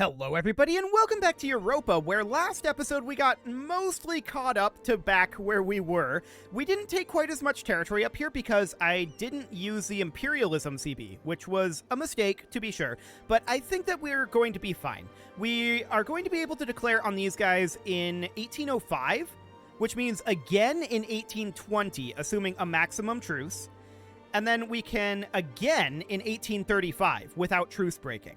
Hello everybody and welcome back to Europa, where last episode we got mostly caught up to back where we were. We didn't take quite as much territory up here because I didn't use the Imperialism CB, which was a mistake to be sure, but I think that we're going to be fine. We are going to be able to declare on these guys in 1805, which means again in 1820, assuming a maximum truce, and then we can again in 1835 without truce breaking.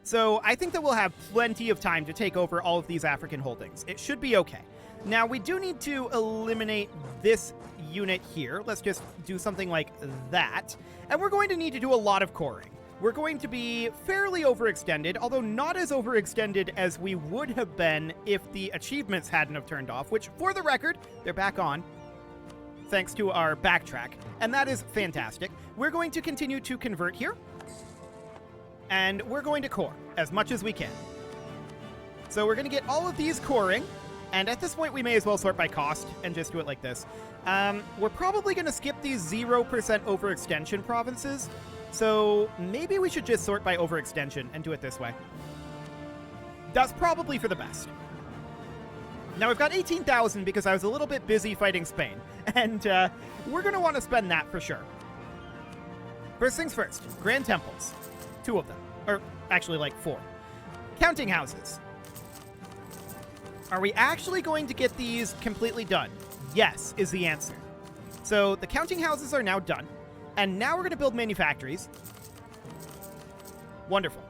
So I think that we'll have plenty of time to take over all of these African holdings. It should be okay. Now, we do need to eliminate this unit here. Let's just do something like that. And we're going to need to do a lot of coring. We're going to be fairly overextended, although not as overextended as we would have been if the achievements hadn't have turned off, which, for the record, they're back on, thanks to our backtrack. And that is fantastic. We're going to continue to convert here. And we're going to core as much as we can. So we're going to get all of these coring, and at this point we may as well sort by cost and just do it like this. We're probably going to skip these 0% overextension provinces, so maybe we should just sort by overextension and do it this way. That's probably for the best. Now we've got 18,000 because I was a little bit busy fighting Spain, and we're going to want to spend that for sure. First things first, Grand Temples. 2 of them. Or actually like 4. Counting houses. Are we actually going to get these completely done? Yes, is the answer. So the counting houses are now done. And now we're going to build manufactories. Wonderful.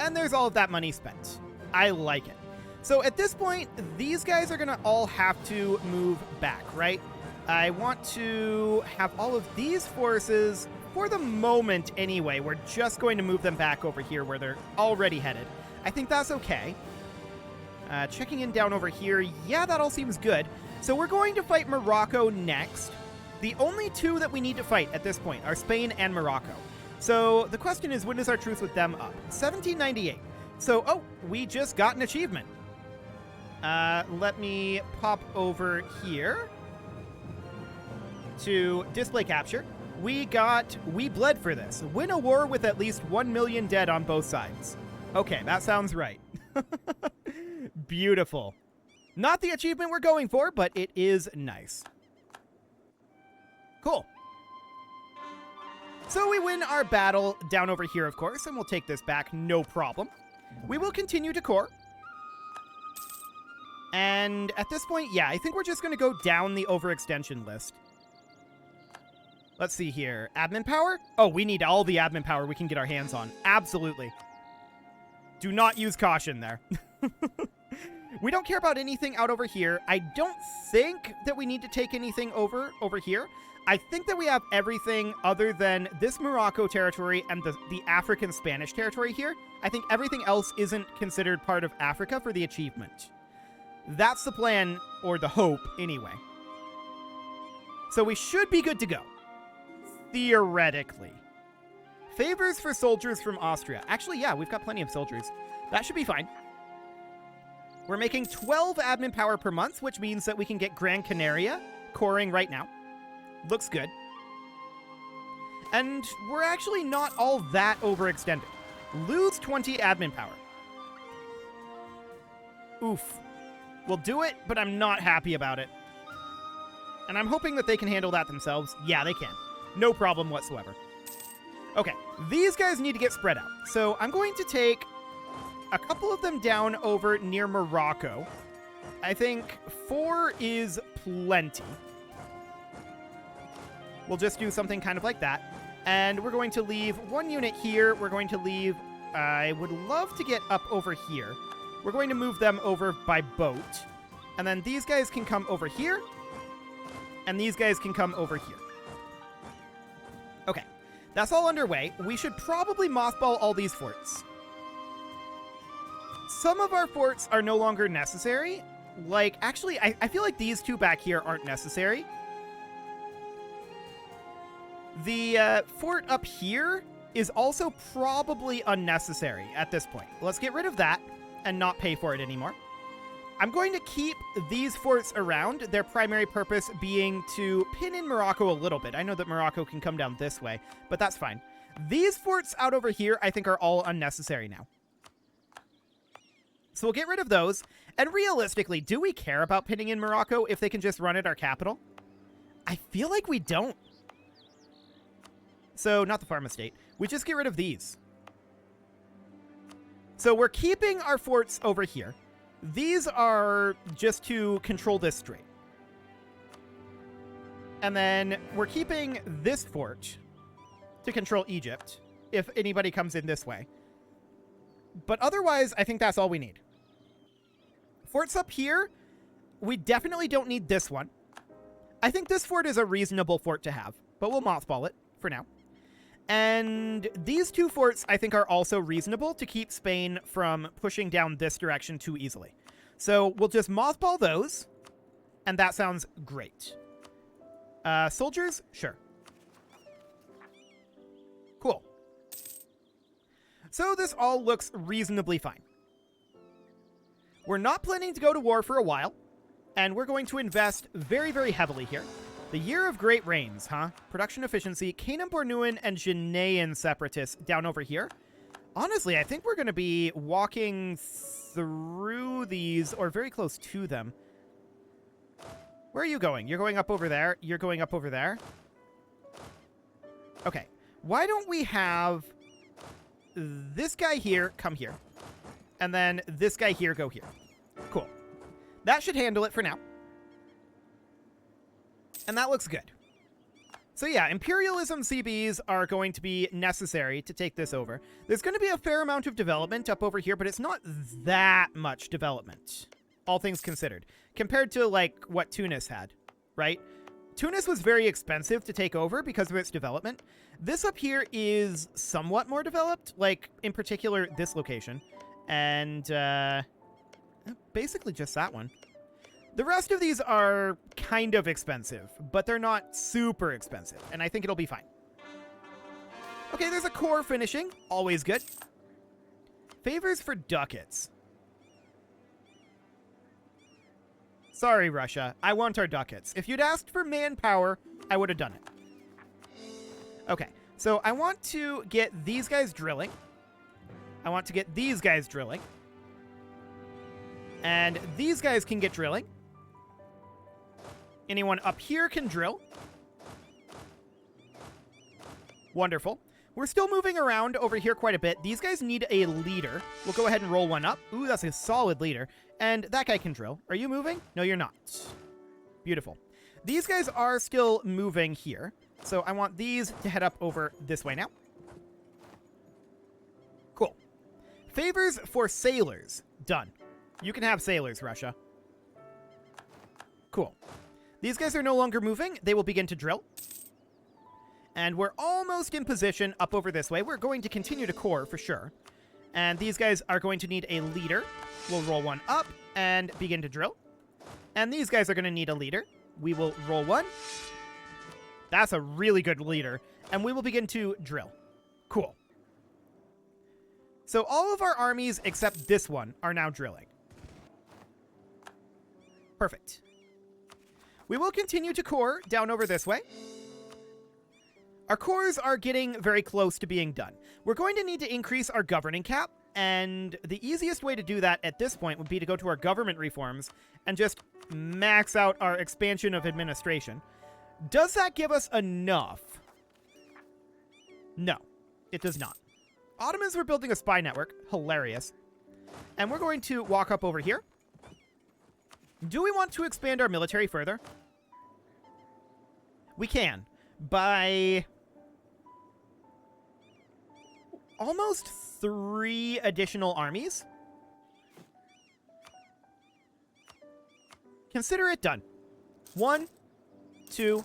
And there's all of that money spent. I like it. So at this point, these guys are going to all have to move back, right? I want to have all of these forces. For the moment, anyway, we're just going to move them back over here where they're already headed. I think that's okay. Checking in down over here. Yeah, that all seems good. So we're going to fight Morocco next. The only 2 that we need to fight at this point are Spain and Morocco. So the question is, when is our truce with them up? 1798. So, oh, we just got an achievement. Let me pop over here to display capture. We bled for this. Win a war with at least 1 million dead on both sides. Okay, that sounds right. Beautiful. Not the achievement we're going for, but it is nice. Cool. So we win our battle down over here, of course, and we'll take this back, no problem. We will continue to core. And at this point, yeah, I think we're just going to go down the overextension list. Let's see here. Admin power? Oh, we need all the admin power we can get our hands on. Absolutely. Do not use caution there. We don't care about anything out over here. I don't think that we need to take anything over here. I think that we have everything other than this Morocco territory and the African Spanish territory here. I think everything else isn't considered part of Africa for the achievement. That's the plan, or the hope, anyway. So we should be good to go. Theoretically. Favors for soldiers from Austria. Actually, yeah, we've got plenty of soldiers. That should be fine. We're making 12 admin power per month, which means that we can get Gran Canaria coring right now. Looks good. And we're actually not all that overextended. Lose 20 admin power. Oof. We'll do it, but I'm not happy about it. And I'm hoping that they can handle that themselves. Yeah, they can. No problem whatsoever. Okay, these guys need to get spread out. So I'm going to take a couple of them down over near Morocco. I think 4 is plenty. We'll just do something kind of like that. And we're going to leave 1 unit here. We're going to leave... I would love to get up over here. We're going to move them over by boat. And then these guys can come over here. And these guys can come over here. Okay, that's all underway. We should probably mothball all these forts. Some of our forts are no longer necessary. Like, actually, I feel like these 2 back here aren't necessary. The fort up here is also probably unnecessary at this point. Let's get rid of that and not pay for it anymore. I'm going to keep these forts around, their primary purpose being to pin in Morocco a little bit. I know that Morocco can come down this way, but that's fine. These forts out over here, I think, are all unnecessary now. So we'll get rid of those. And realistically, do we care about pinning in Morocco if they can just run at our capital? I feel like we don't. So, not the farm estate. We just get rid of these. So we're keeping our forts over here. These are just to control this strait. And then we're keeping this fort to control Egypt if anybody comes in this way. But otherwise, I think that's all we need. Forts up here, we definitely don't need this one. I think this fort is a reasonable fort to have, but we'll mothball it for now. And these two forts, I think, are also reasonable to keep Spain from pushing down this direction too easily. So we'll just mothball those, and that sounds great. Soldiers? Sure. Cool. So this all looks reasonably fine. We're not planning to go to war for a while, and we're going to invest very, very heavily here. The Year of Great Rains, huh? Production efficiency, Canaan-Bornuan and Ghanaian separatists down over here. Honestly, I think we're going to be walking through these, or very close to them. Where are you going? You're going up over there. You're going up over there. Okay. Why don't we have this guy here come here, and then this guy here go here. Cool. That should handle it for now. And that looks good. So yeah, imperialism CBs are going to be necessary to take this over. There's going to be a fair amount of development up over here, but it's not that much development, all things considered, compared to like what Tunis had, right? Tunis was very expensive to take over because of its development. This up here is somewhat more developed, like in particular this location, and basically just that one. The rest of these are kind of expensive, but they're not super expensive, and I think it'll be fine. Okay, there's a core finishing. Always good. Favors for ducats. Sorry, Russia. I want our ducats. If you'd asked for manpower, I would have done it. Okay, so I want to get these guys drilling. I want to get these guys drilling. And these guys can get drilling. Anyone up here can drill. Wonderful. We're still moving around over here quite a bit. These guys need a leader. We'll go ahead and roll one up. Ooh, that's a solid leader. And that guy can drill. Are you moving? No, you're not. Beautiful. These guys are still moving here. So I want these to head up over this way now. Cool. Favors for sailors. Done. You can have sailors, Russia. Cool. These guys are no longer moving. They will begin to drill. And we're almost in position up over this way. We're going to continue to core for sure. And these guys are going to need a leader. We'll roll one up and begin to drill. And these guys are going to need a leader. We will roll one. That's a really good leader. And we will begin to drill. Cool. So all of our armies except this one are now drilling. Perfect. We will continue to core down over this way. Our cores are getting very close to being done. We're going to need to increase our governing cap, and the easiest way to do that at this point would be to go to our government reforms and just max out our expansion of administration. Does that give us enough? No, it does not. Ottomans were building a spy network. Hilarious. And we're going to walk up over here. Do we want to expand our military further? We can. By almost 3 additional armies. Consider it done. 1, 2,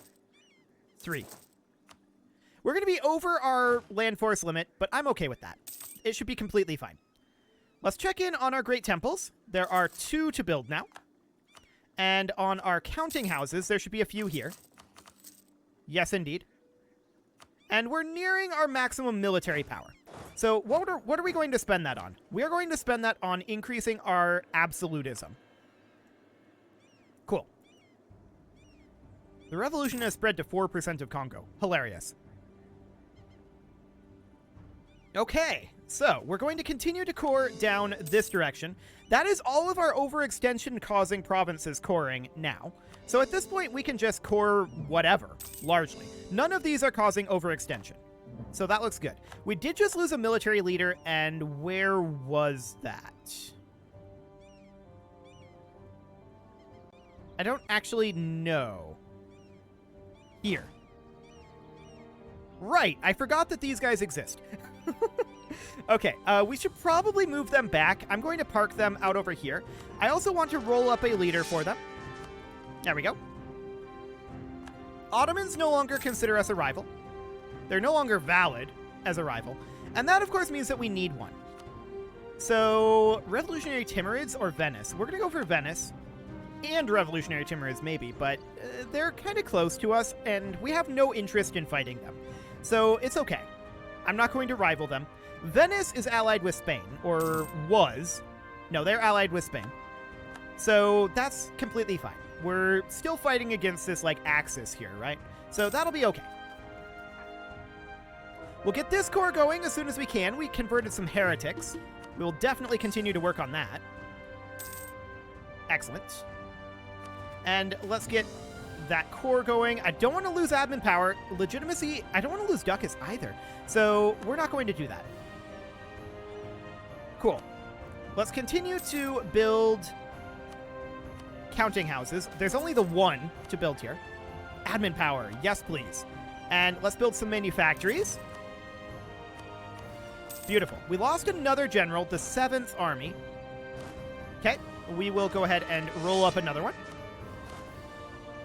3. We're going to be over our land force limit, but I'm okay with that. It should be completely fine. Let's check in on our great temples. There are 2 to build now. And on our counting houses, there should be a few here. Yes, indeed. And we're nearing our maximum military power. So what are we going to spend that on? We are going to spend that on increasing our absolutism. Cool. The revolution has spread to 4% of Congo. Hilarious. Okay, So, we're going to continue to core down this direction. That is all of our overextension causing provinces coring now. So at this point, we can just core whatever, largely. None of these are causing overextension. So that looks good. We did just lose a military leader, and where was that? I don't actually know. Here. Right, I forgot that these guys exist. Okay, we should probably move them back. I'm going to park them out over here. I also want to roll up a leader for them. There we go. Ottomans no longer consider us a rival. They're no longer valid as a rival. And that, of course, means that we need one. So, Revolutionary Timurids or Venice? We're going to go for Venice. And Revolutionary Timurids, maybe, but they're kind of close to us, and we have no interest in fighting them. So, it's okay. I'm not going to rival them. Venice is allied with Spain, or was. No, they're allied with Spain. So, that's completely fine. We're still fighting against this, like, axis here, right? So, that'll be okay. We'll get this core going as soon as we can. We converted some heretics. We will definitely continue to work on that. Excellent. And let's get that core going. I don't want to lose admin power. Legitimacy, I don't want to lose ducats either. So we're not going to do that. Cool. Let's continue to build counting houses. There's only the one to build here. Admin power, yes please. And let's build some manufactories. Beautiful. We lost another general, the 7th Army. Okay, we will go ahead and roll up another one.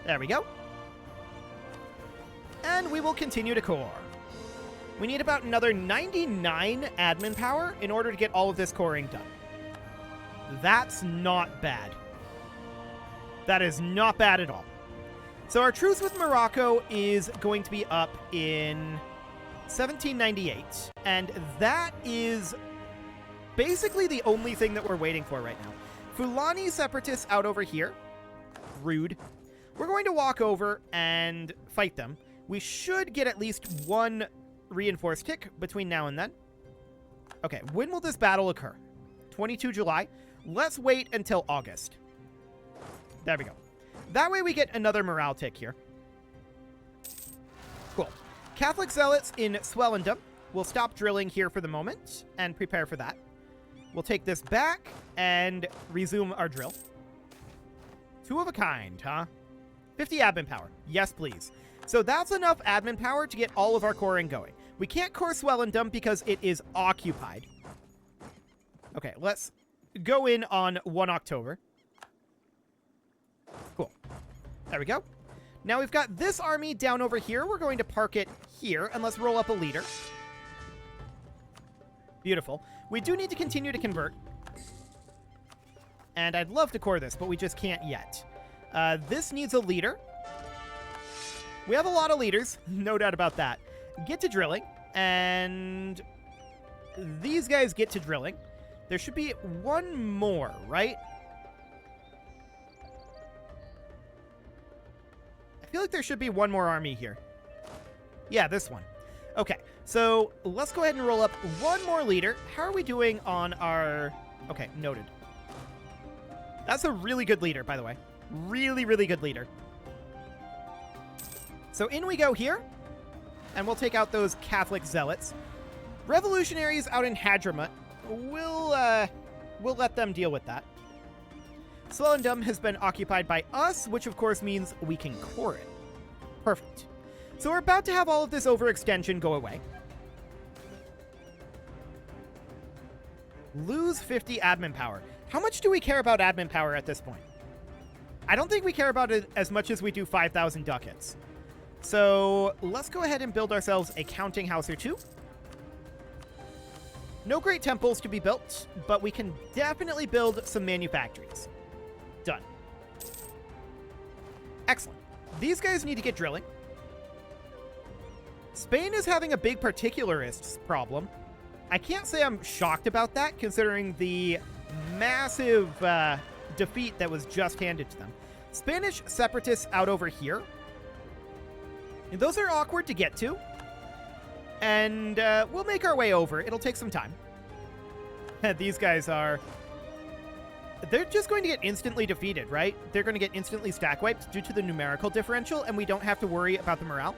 There we go. And we will continue to core. We need about another 99 admin power in order to get all of this coring done. That's not bad. That is not bad at all. So our truce with Morocco is going to be up in 1798. And that is basically the only thing that we're waiting for right now. Fulani separatists out over here. Rude. We're going to walk over and fight them. We should get at least one reinforced tick between now and then. Okay, when will this battle occur? 22 July. Let's wait until August. There we go. That way we get another morale tick here. Cool. Catholic zealots in Swellendam. We'll stop drilling here for the moment and prepare for that. We'll take this back and resume our drill. 2 of a kind, huh? 50 admin power. Yes, please. So that's enough admin power to get all of our coring going. We can't core Swellendam because it is occupied. Okay, let's go in on 1 October. Cool. There we go. Now we've got this army down over here. We're going to park it here, and let's roll up a leader. Beautiful. We do need to continue to convert. And I'd love to core this, but we just can't yet. This needs a leader. We have a lot of leaders, no doubt about that. Get to drilling, and these guys get to drilling. There should be one more, right? I feel like there should be one more army here. Yeah, this one. Okay, so let's go ahead and roll up one more leader. How are we doing on our... Okay, noted. That's a really good leader, by the way. Really, really good leader. So in we go here, and we'll take out those Catholic zealots. Revolutionaries out in Hadramut, we'll let them deal with that. Swellendam has been occupied by us, which of course means we can core it. Perfect. So we're about to have all of this overextension go away. Lose 50 admin power. How much do we care about admin power at this point? I don't think we care about it as much as we do 5,000 ducats. So let's go ahead and build ourselves a counting house or two. No great temples to be built, but we can definitely build some manufactories. Done. Excellent. These guys need to get drilling. Spain is having a big particularists problem. I can't say I'm shocked about that, considering the massive defeat that was just handed to them. Spanish separatists out over here. And those are awkward to get to. And we'll make our way over. It'll take some time. These guys are... They're just going to get instantly defeated, right? They're going to get instantly stack wiped due to the numerical differential, and we don't have to worry about the morale.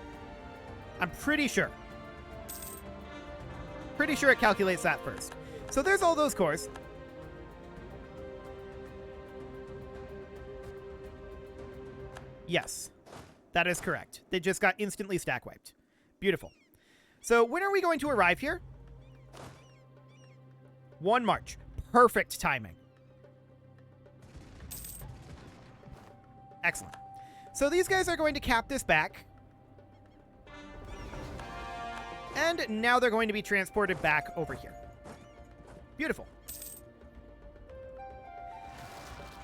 I'm pretty sure. Pretty sure it calculates that first. So there's all those cores. Yes, that is correct. They just got instantly stack wiped. Beautiful. So when are we going to arrive here? 1 March. Perfect timing. Excellent. So these guys are going to cap this back. And now they're going to be transported back over here. Beautiful.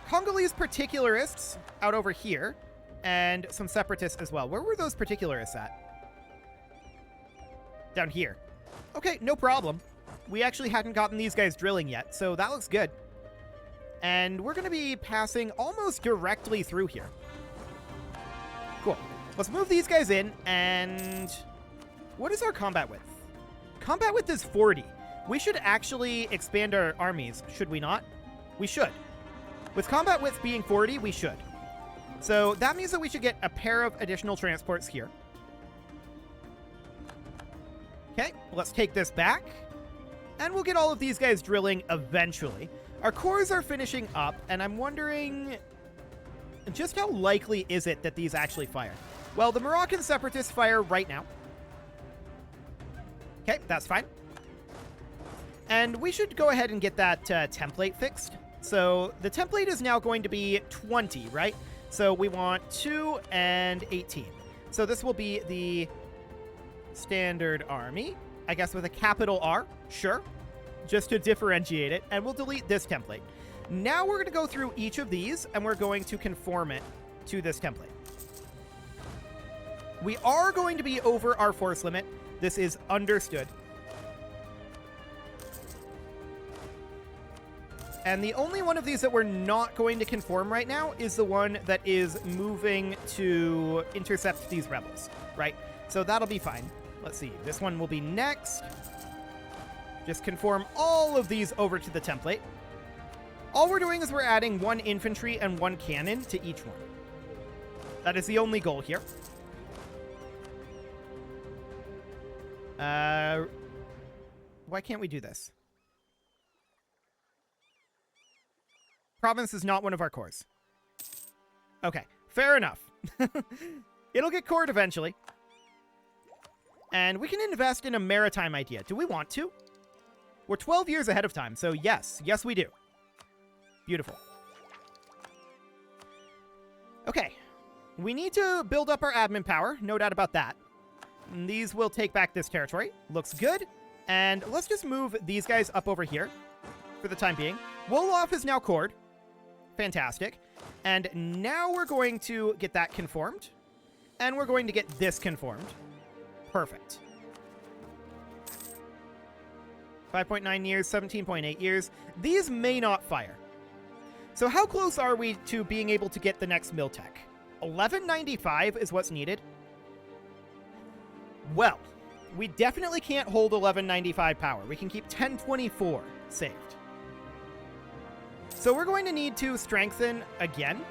Congolese particularists out over here. And some separatists as well. Where were those particularists at? Down here. Okay, no problem. We actually hadn't gotten these guys drilling yet, so that looks good. And we're going to be passing almost directly through here. Cool. Let's move these guys in, and... What is our combat width? Combat width is 40. We should actually expand our armies, should we not? We should. With combat width being 40, we should. So that means that we should get a pair of additional transports here. Okay, let's take this back. And we'll get all of these guys drilling eventually. Our cores are finishing up, and I'm wondering just how likely is it that these actually fire? Well, the Moroccan separatists fire right now. Okay, that's fine. And we should go ahead and get that template fixed. So the template is now going to be 20, right? So we want 2 and 18. So this will be the standard army, I guess with a capital R, sure, just to differentiate it. And we'll delete this template. Now we're going to go through each of these, and we're going to conform it to this template. We are going to be over our force limit. This is understood. And the only one of these that we're not going to conform right now is the one that is moving to intercept these rebels, right? So that'll be fine. Let's see. This one will be next. Just conform all of these over to the template. All we're doing is we're adding 1 infantry and 1 cannon to each one. That is the only goal here. Why can't we do this? Province is not one of our cores. Okay, fair enough. It'll get cored eventually. And we can invest in a maritime idea. Do we want to? We're 12 years ahead of time, so yes. Yes, we do. Beautiful. Okay. We need to build up our admin power. No doubt about that. And these will take back this territory. Looks good. And let's just move these guys up over here for the time being. Wolof is now cored. Fantastic. And now we're going to get that conformed. And we're going to get this conformed. Perfect. 5.9 years, 17.8 years. These may not fire. So how close are we to being able to get the next Miltech? 1195 is what's needed. Well, we definitely can't hold 1195 power. We can keep 1024 saved. So we're going to need to strengthen again.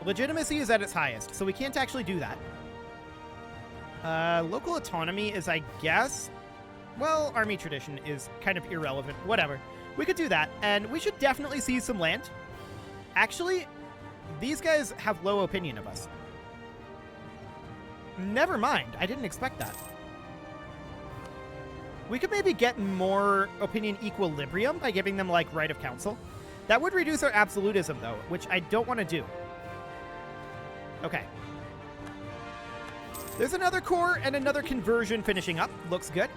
Legitimacy is at its highest, so we can't actually do that. Local autonomy is, I guess... Well, army tradition is kind of irrelevant. Whatever. We could do that, and we should definitely seize some land. Actually, these guys have low opinion of us. Never mind. I didn't expect that. We could maybe get more opinion equilibrium by giving them, like, right of council. That would reduce our absolutism, though, which I don't want to do. Okay. There's another core and another conversion finishing up. Looks good.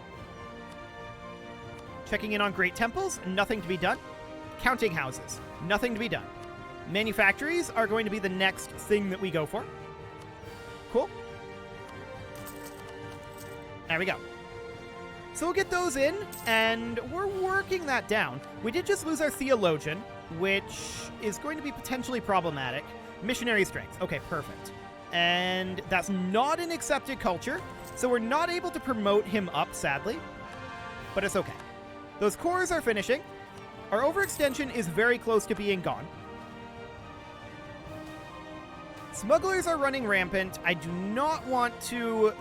Checking in on great temples. Nothing to be done. Counting houses. Nothing to be done. Manufactories are going to be the next thing that we go for. Cool. There we go. So we'll get those in, and we're working that down. We did just lose our theologian, which is going to be potentially problematic. Missionary strength. Okay, perfect. And that's not an accepted culture, so we're not able to promote him up, sadly. But it's okay. Those cores are finishing. Our overextension is very close to being gone. Smugglers are running rampant. I do not want to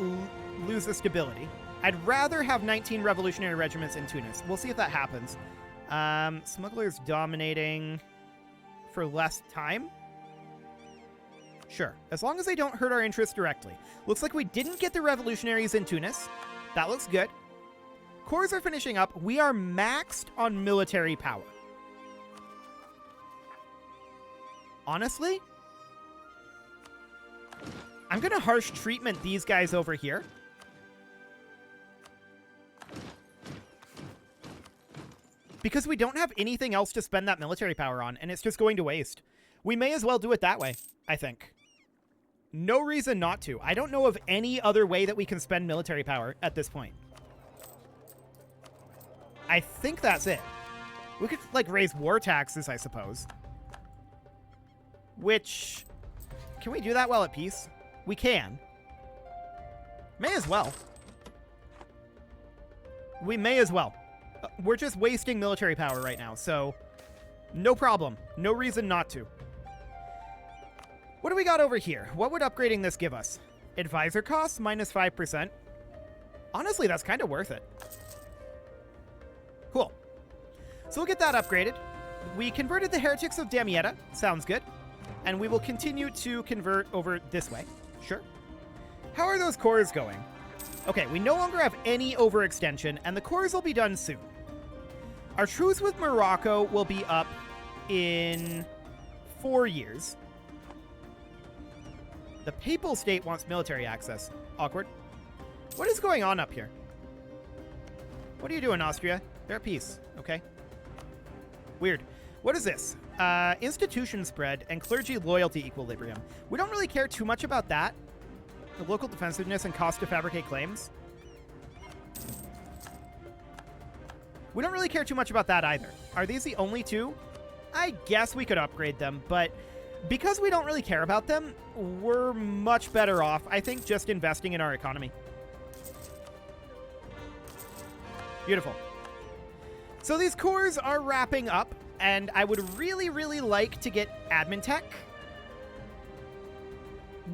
lose the stability. I'd rather have 19 revolutionary regiments in Tunis. We'll see if that happens. Smugglers dominating for less time? Sure, as long as they don't hurt our interests directly. Looks like we didn't get the revolutionaries in Tunis. That looks good. Cores are finishing up. We are maxed on military power. Honestly, I'm going to harsh treatment these guys over here. Because we don't have anything else to spend that military power on, and it's just going to waste. We may as well do it that way, I think. No reason not to. I don't know of any other way that we can spend military power at this point. I think that's it. We could, like, raise war taxes, I suppose. Which... Can we do that while at peace? We can. May as well. We may as well. We're just wasting military power right now, so... No problem. No reason not to. What do we got over here? What would upgrading this give us? Advisor costs, minus 5%. Honestly, that's kind of worth it. Cool. So we'll get that upgraded. We converted the Heretics of Damietta. Sounds good. And we will continue to convert over this way. Sure. How are those cores going? Okay, we no longer have any overextension, and the cores will be done soon. Our truce with Morocco will be up in 4 years. The Papal State wants military access. Awkward. What is going on up here? What are you doing, Austria? They're at peace. Okay. Weird. What is this? Institution spread and clergy loyalty equilibrium. We don't really care too much about that. The local defensiveness and cost to fabricate claims. We don't really care too much about that either. Are these the only two? I guess we could upgrade them, but because we don't really care about them, we're much better off, I think, just investing in our economy. Beautiful. So these cores are wrapping up, and I would really, really like to get admin tech.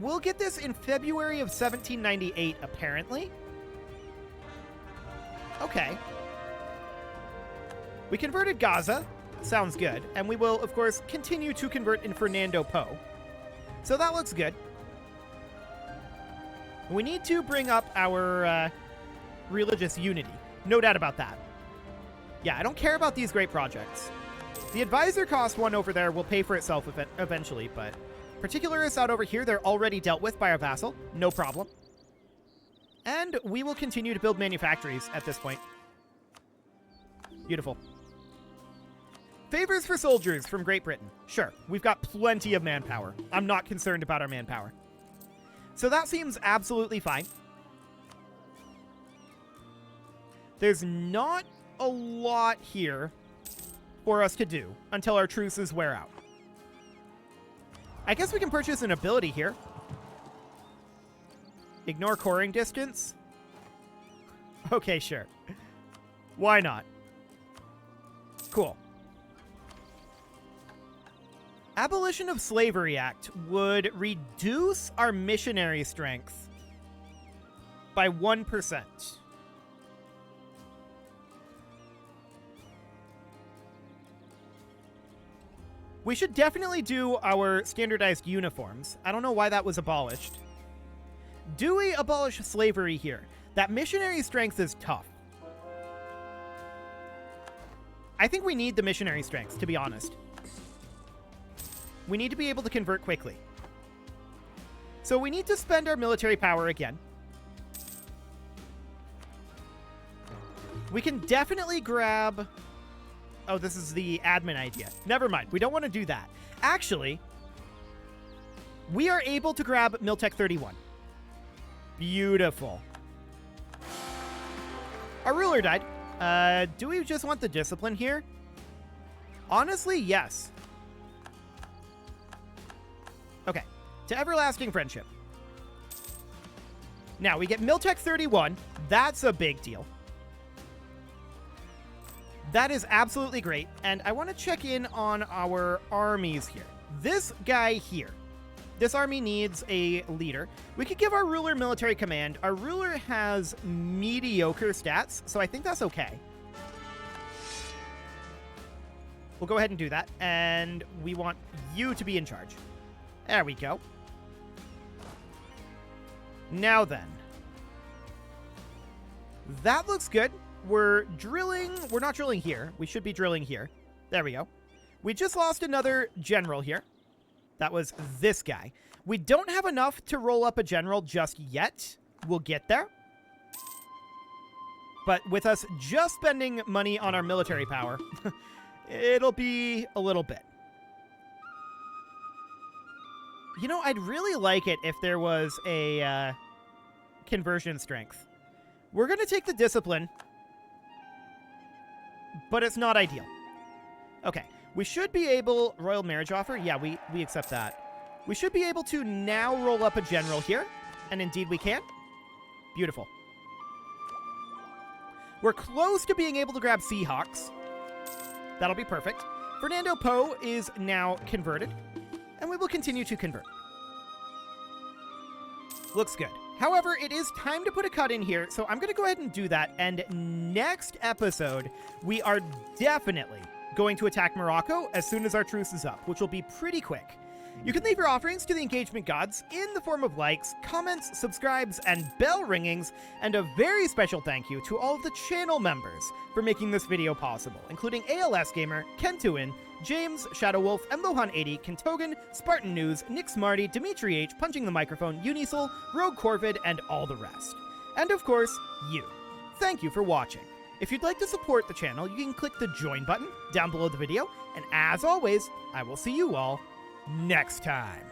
We'll get this in February of 1798, apparently. Okay. We converted Gaza. Sounds good. And we will, of course, continue to convert in Fernando Po. So that looks good. We need to bring up our religious unity. No doubt about that. Yeah, I don't care about these great projects. The advisor cost one over there will pay for itself eventually, but particularists out over here, they're already dealt with by our vassal. No problem. And we will continue to build manufactories at this point. Beautiful. Favors for soldiers from Great Britain. Sure, we've got plenty of manpower. I'm not concerned about our manpower. So that seems absolutely fine. There's not a lot here for us to do until our truces wear out. I guess we can purchase an ability here. Ignore coring distance. Okay, sure. Why not? Cool. Abolition of Slavery Act would reduce our missionary strength by 1%. We should definitely do our standardized uniforms. I don't know why that was abolished. Do we abolish slavery here? That missionary strength is tough. I think we need the missionary strength, to be honest. We need to be able to convert quickly. So we need to spend our military power again. We can definitely grab... Oh, this is the admin idea. Never mind. We don't want to do that. Actually, we are able to grab Miltech 31. Beautiful. Our ruler died. Do we just want the discipline here? Honestly, yes. Okay. To everlasting friendship. Now, we get Miltech 31. That's a big deal. That is absolutely great, and I want to check in on our armies here. This guy here. This army needs a leader. We could give our ruler military command. Our ruler has mediocre stats, so I think that's okay. We'll go ahead and do that, and we want you to be in charge. There we go. Now then. That looks good. We're drilling. We're not drilling here. We should be drilling here. There we go. We just lost another general here. That was this guy. We don't have enough to roll up a general just yet. We'll get there. But with us just spending money on our military power, it'll be a little bit. You know, I'd really like it if there was a conversion strength. We're going to take the discipline, but it's not ideal. Okay. We should be able... Royal marriage offer? Yeah, we accept that. We should be able to now roll up a general here. And indeed we can. Beautiful. We're close to being able to grab Seahawks. That'll be perfect. Fernando Poe is now converted. And we will continue to convert. Looks good. However, it is time to put a cut in here, so I'm going to go ahead and do that. And next episode, we are definitely going to attack Morocco as soon as our truce is up, which will be pretty quick. You can leave your offerings to the engagement gods in the form of likes, comments, subscribes, and bell ringings, and a very special thank you to all of the channel members for making this video possible, including ALS Gamer, Kentuin, James, Shadow Wolf, Mlohan80, Kentogan, Spartan News, Nick Smarty, Dimitri H, Punching the Microphone, Unisul, Rogue Corvid, and all the rest. And of course, you. Thank you for watching. If you'd like to support the channel, you can click the join button down below the video, and as always, I will see you all next time.